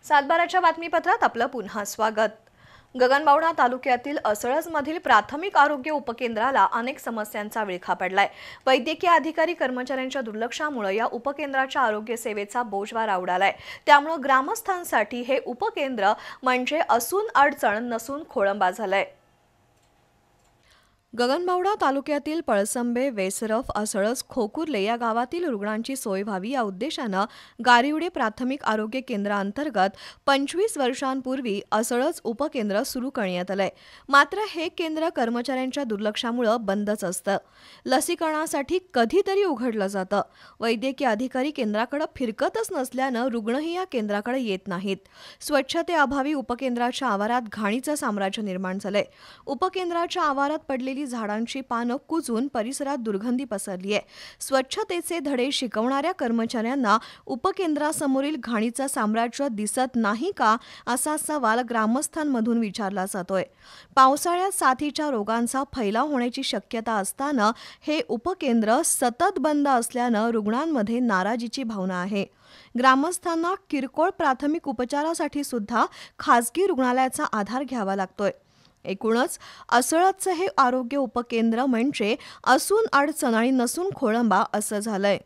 सातबाराच्या बातमीपत्रात आपलं पुन्हा स्वागत। गगनबावडा तालुक्यातील असळजमधील प्राथमिक आरोग्य उपकेंद्राला अनेक समस्यांचा विळखा पडलाय। वैद्यकीय अधिकारी कर्मचाऱ्यांच्या दुर्लक्षामुळे या उपकेंद्राच्या आरोग्य सेवेचा बोजवारा उडालाय। त्यामुळे ग्रामस्थांसाठी हे उपकेंद्र म्हणजे असून अडचण नसून खोळंबा झालाय। गगनबावडा तालुक्यातील पळसंबे, वेसरफ, असळज, खोकुर्ले या गावातील रुग्णांची सोय व्हावी या उद्देशाने गारिवडे प्राथमिक आरोग्य केंद्रांतर्गत 25 वर्षांपूर्वी असळज उपकेंद्र सुरू करण्यात आलंय। मात्र हे केंद्र कर्मचाऱ्यांच्या दुर्लक्षामुळे बंदच असतं। लसीकरणासाठी कधीतरी उघडलं जातं। वैद्यकीय अधिकारी केंद्राकडे फिरकतच नसल्यानं रुग्णही या केंद्राकडे येत नाहीत। स्वच्छतेअभावी उपकेंद्राच्या आवारात घाणीचं साम्राज्य निर्माण झालंय। उपकेंद्राच्या आवारात पडलेली झाडांची पानं कुजून परिसरात दुर्गंधी पसरली आहे। स्वच्छतेचे धडे शिकवणाऱ्या कर्मचाऱ्यांना उपकेंद्रासमोरील घाणीचं साम्राज्य दिसत नाही का, असा सवाल ग्रामस्थांमधून विचारला जातोय। पावसाळ्यात साथीच्या रोगांचा फैलाव होण्याची शक्यता असताना हे उपकेंद्र सतत बंद असल्यानं रुग्णांमध्ये नाराजीची भावना आहे। ग्रामस्थांना किरकोळ प्राथमिक उपचारासाठी सुद्धा खासगी रुग्णालयाचा आधार घ्यावा लागतोय। एकूणच असळजचं हे आरोग्य उपकेंद्र म्हणजे असून अडचण आणि नसून खोळंबा असं झालंय।